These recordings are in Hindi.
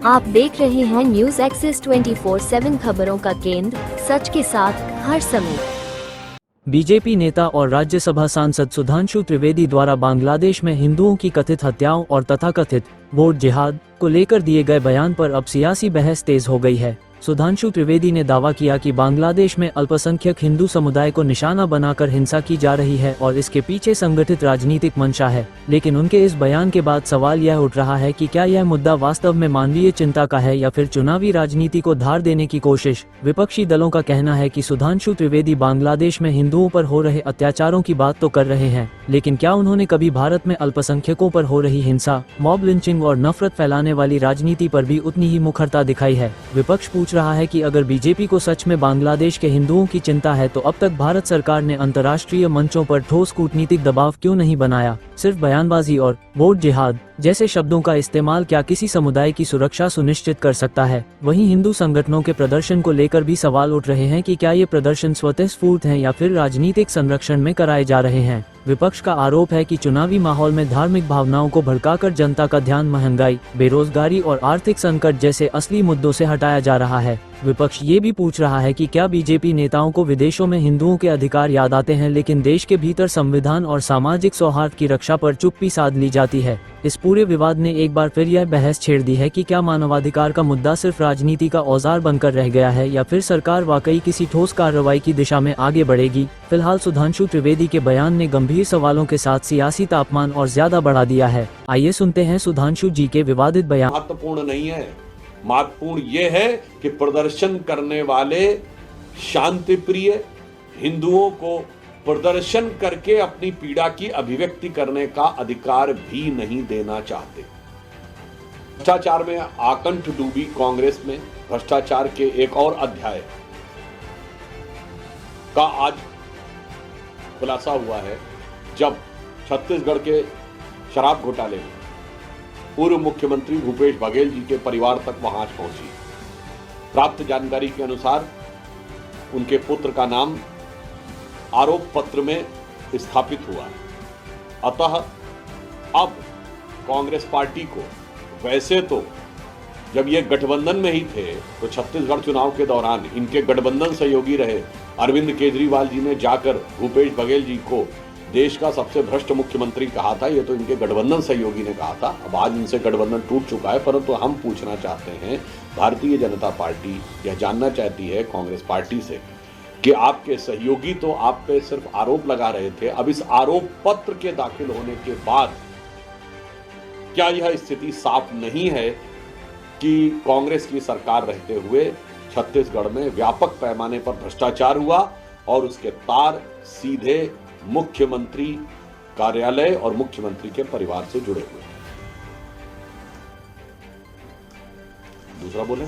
आप देख रहे हैं न्यूज एक्सेस 24/7 खबरों का केंद्र, सच के साथ हर समय। बीजेपी नेता और राज्यसभा सांसद सुधांशु त्रिवेदी द्वारा बांग्लादेश में हिंदुओं की कथित हत्याओं और तथाकथित वोट जिहाद को लेकर दिए गए बयान पर अब सियासी बहस तेज हो गई है। सुधांशु त्रिवेदी ने दावा किया कि बांग्लादेश में अल्पसंख्यक हिंदू समुदाय को निशाना बनाकर हिंसा की जा रही है और इसके पीछे संगठित राजनीतिक मंशा है। लेकिन उनके इस बयान के बाद सवाल यह उठ रहा है कि क्या यह मुद्दा वास्तव में मानवीय चिंता का है या फिर चुनावी राजनीति को धार देने की कोशिश। विपक्षी दलों का कहना है कि सुधांशु त्रिवेदी बांग्लादेश में हिंदुओं पर हो रहे अत्याचारों की बात तो कर रहे हैं, लेकिन क्या उन्होंने कभी भारत में अल्पसंख्यकों पर हो रही हिंसा, मॉब लिंचिंग और नफरत फैलाने वाली राजनीति पर भी उतनी ही मुखरता दिखाई है। विपक्ष पूछ रहा है कि अगर बीजेपी को सच में बांग्लादेश के हिंदुओं की चिंता है तो अब तक भारत सरकार ने अंतर्राष्ट्रीय मंचों पर ठोस कूटनीतिक दबाव क्यों नहीं बनाया। सिर्फ बयानबाजी और वोट जिहाद जैसे शब्दों का इस्तेमाल क्या किसी समुदाय की सुरक्षा सुनिश्चित कर सकता है। वहीं हिंदू संगठनों के प्रदर्शन को लेकर भी सवाल उठ रहे हैं कि क्या ये प्रदर्शन स्वतःस्फूर्त हैं या फिर राजनीतिक संरक्षण में कराए जा रहे हैं। विपक्ष का आरोप है कि चुनावी माहौल में धार्मिक भावनाओं को भड़काकर जनता का ध्यान महंगाई, बेरोजगारी और आर्थिक संकट जैसे असली मुद्दों से हटाया जा रहा है। विपक्ष ये भी पूछ रहा है कि क्या बीजेपी नेताओं को विदेशों में हिंदुओं के अधिकार याद आते हैं लेकिन देश के भीतर संविधान और सामाजिक सौहार्द की रक्षा पर चुप्पी साध ली जाती है। इस पूरे विवाद ने एक बार फिर यह बहस छेड़ दी है कि क्या मानवाधिकार का मुद्दा सिर्फ राजनीति का औजार बनकर रह गया है या फिर सरकार वाकई किसी ठोस कार्रवाई की दिशा में आगे बढ़ेगी। फिलहाल सुधांशु त्रिवेदी के बयान ने गंभीर सवालों के साथ सियासी तापमान और ज्यादा बढ़ा दिया है। आइए सुनते हैं सुधांशु जी के विवादित बयान। महत्वपूर्ण नहीं है, महत्वपूर्ण ये है कि प्रदर्शन करने वाले शांतिप्रिय हिंदुओं को प्रदर्शन करके अपनी पीड़ा की अभिव्यक्ति करने का अधिकार भी नहीं देना चाहते। भ्रष्टाचार में आकंठ डूबी कांग्रेस में भ्रष्टाचार के एक और अध्याय का आज खुलासा हुआ है, जब छत्तीसगढ़ के शराब घोटाले में पूर्व मुख्यमंत्री भूपेश बघेल जी के परिवार तक वहां पहुंची। प्राप्त जानकारी के अनुसार उनके पुत्र का नाम आरोप पत्र में स्थापित हुआ। अतः अब कांग्रेस पार्टी को, वैसे तो जब ये गठबंधन में ही थे तो छत्तीसगढ़ चुनाव के दौरान इनके गठबंधन सहयोगी रहे अरविंद केजरीवाल जी ने जाकर भूपेश बघेल जी को देश का सबसे भ्रष्ट मुख्यमंत्री कहा था। ये तो इनके गठबंधन सहयोगी ने कहा था। अब आज इनसे गठबंधन टूट चुका है, परंतु हम पूछना चाहते हैं, भारतीय जनता पार्टी यह जानना चाहती है कांग्रेस पार्टी से कि आपके सहयोगी तो आप पे सिर्फ आरोप लगा रहे थे, अब इस आरोप पत्र के दाखिल होने के बाद क्या यह स्थिति साफ नहीं है कि कांग्रेस की सरकार रहते हुए छत्तीसगढ़ में व्यापक पैमाने पर भ्रष्टाचार हुआ और उसके तार सीधे मुख्यमंत्री कार्यालय और मुख्यमंत्री के परिवार से जुड़े हुए हैं। दूसरा बोले,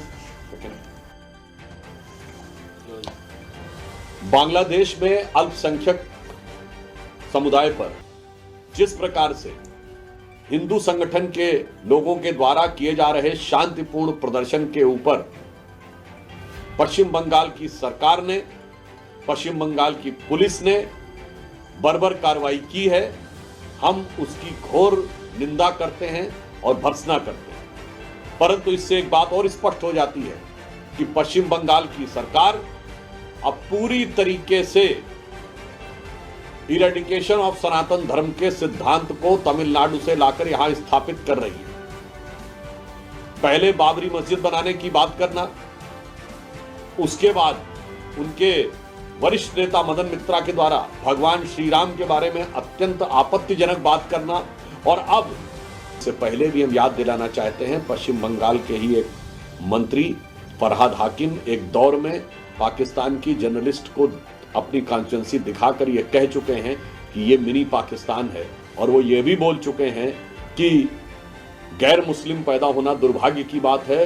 बांग्लादेश में अल्पसंख्यक समुदाय पर जिस प्रकार से हिंदू संगठन के लोगों के द्वारा किए जा रहे शांतिपूर्ण प्रदर्शन के ऊपर पश्चिम बंगाल की सरकार ने, पश्चिम बंगाल की पुलिस ने बर्बर कार्रवाई की है, हम उसकी घोर निंदा करते हैं और भर्त्सना करते हैं। परंतु इससे एक बात और स्पष्ट हो जाती है कि पश्चिम बंगाल की सरकार अब पूरी तरीके से इरेडिकेशन ऑफ सनातन धर्म के सिद्धांत को तमिलनाडु से लाकर यहां स्थापित कर रही है। पहले बाबरी मस्जिद बनाने की बात करना, उसके बाद उनके वरिष्ठ नेता मदन मित्रा के द्वारा भगवान श्री राम के बारे में अत्यंत आपत्तिजनक बात करना, और अब से पहले भी हम याद दिलाना चाहते हैं, पश्चिम बंगाल के ही एक मंत्री फरहाद हाकिम एक दौर में पाकिस्तान की जर्नलिस्ट को अपनी कॉन्स्टिट्यूएंसी दिखाकर ये कह चुके हैं कि ये मिनी पाकिस्तान है, और वो ये भी बोल चुके हैं कि गैर मुस्लिम पैदा होना दुर्भाग्य की बात है।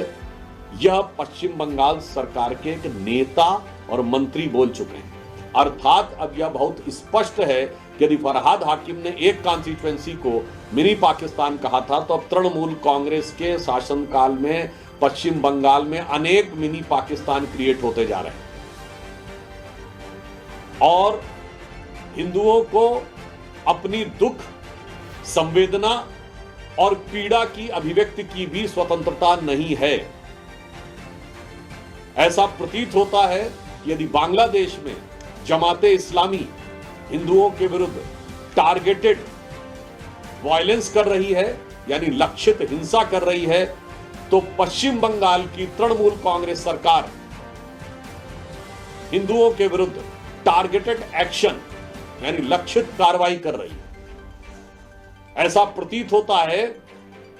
यह पश्चिम बंगाल सरकार के एक नेता और मंत्री बोल चुके हैं। अर्थात अब यह बहुत स्पष्ट है कि यदि फरहाद हाकिम ने एक कॉन्स्टिट्यूएंसी को मिनी पाकिस्तान कहा था, तो अब तृणमूल कांग्रेस के शासनकाल में पश्चिम बंगाल में अनेक मिनी पाकिस्तान क्रिएट होते जा रहे हैं और हिंदुओं को अपनी दुख, संवेदना और पीड़ा की अभिव्यक्ति की भी स्वतंत्रता नहीं है। ऐसा प्रतीत होता है कि यदि बांग्लादेश में जमाते इस्लामी हिंदुओं के विरुद्ध टारगेटेड वायलेंस कर रही है, यानी लक्षित हिंसा कर रही है, तो पश्चिम बंगाल की तृणमूल कांग्रेस सरकार हिंदुओं के विरुद्ध टारगेटेड एक्शन यानी लक्षित कार्रवाई कर रही है। ऐसा प्रतीत होता है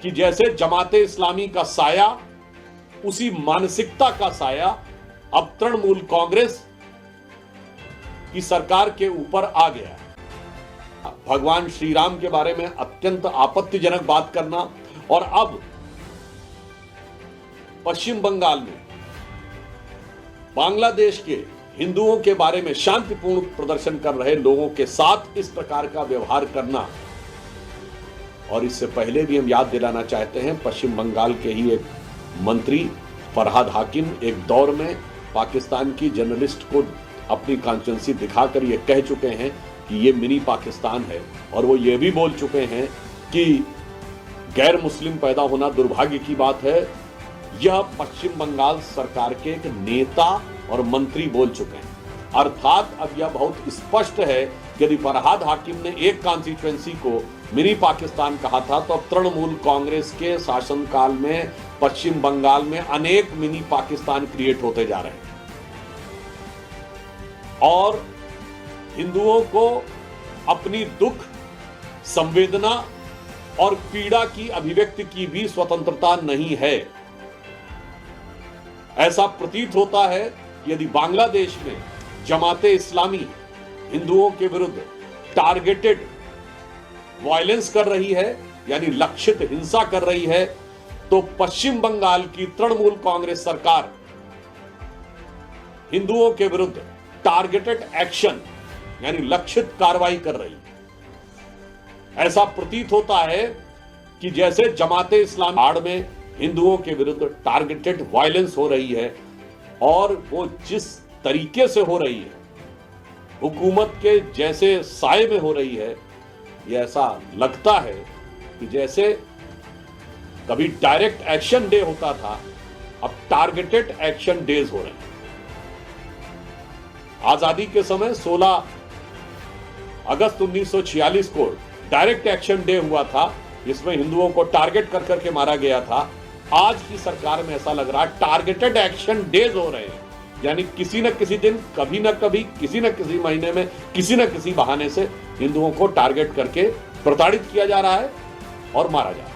कि जैसे जमाते इस्लामी का साया, उसी मानसिकता का साया अब तृणमूल कांग्रेस की सरकार के ऊपर आ गया है। भगवान श्री राम के बारे में अत्यंत आपत्तिजनक बात करना और अब पश्चिम बंगाल में बांग्लादेश के हिंदुओं के बारे में शांतिपूर्ण प्रदर्शन कर रहे लोगों के साथ इस प्रकार का व्यवहार करना। और इससे पहले भी हम याद दिलाना चाहते हैं, पश्चिम बंगाल के ही एक मंत्री फरहाद हाकिम एक दौर में पाकिस्तान की जर्नलिस्ट को अपनी कॉन्स्टिट्यूंसी दिखाकर ये कह चुके हैं कि ये मिनी पाकिस्तान है, और वो ये भी बोल चुके हैं कि गैर मुस्लिम पैदा होना दुर्भाग्य की बात है। यह पश्चिम बंगाल सरकार के एक नेता और मंत्री बोल चुके हैं। अर्थात अब यह बहुत स्पष्ट है कि यदि फरहाद हाकिम ने एक कॉन्स्टिट्यूएंसी को मिनी पाकिस्तान कहा था, तो अब तृणमूल कांग्रेस के शासनकाल में पश्चिम बंगाल में अनेक मिनी पाकिस्तान क्रिएट होते जा रहे हैं और हिंदुओं को अपनी दुख, संवेदना और पीड़ा की अभिव्यक्ति की भी स्वतंत्रता नहीं है। ऐसा प्रतीत होता है कि यदि बांग्लादेश में जमाते इस्लामी हिंदुओं के विरुद्ध टारगेटेड वायलेंस कर रही है, यानी लक्षित हिंसा कर रही है, तो पश्चिम बंगाल की तृणमूल कांग्रेस सरकार हिंदुओं के विरुद्ध टारगेटेड एक्शन यानी लक्षित कार्रवाई कर रही है। ऐसा प्रतीत होता है कि जैसे जमाते इस्लामी आड़ में हिंदुओं के विरुद्ध टारगेटेड वायलेंस हो रही है, और वो जिस तरीके से हो रही है, हुकूमत के जैसे साए में हो रही है, ये ऐसा लगता है कि जैसे कभी डायरेक्ट एक्शन डे होता था, अब टारगेटेड एक्शन डेज हो रहे हैं। आजादी के समय 16 अगस्त 1946 को डायरेक्ट एक्शन डे हुआ था, जिसमें हिंदुओं को टारगेट कर करके मारा गया था। आज की सरकार में ऐसा लग रहा है टारगेटेड एक्शन डेज हो रहे हैं, यानी किसी न किसी दिन, कभी न कभी, किसी न किसी महीने में, किसी न किसी बहाने से हिंदुओं को टारगेट करके प्रताड़ित किया जा रहा है और मारा जा रहा है।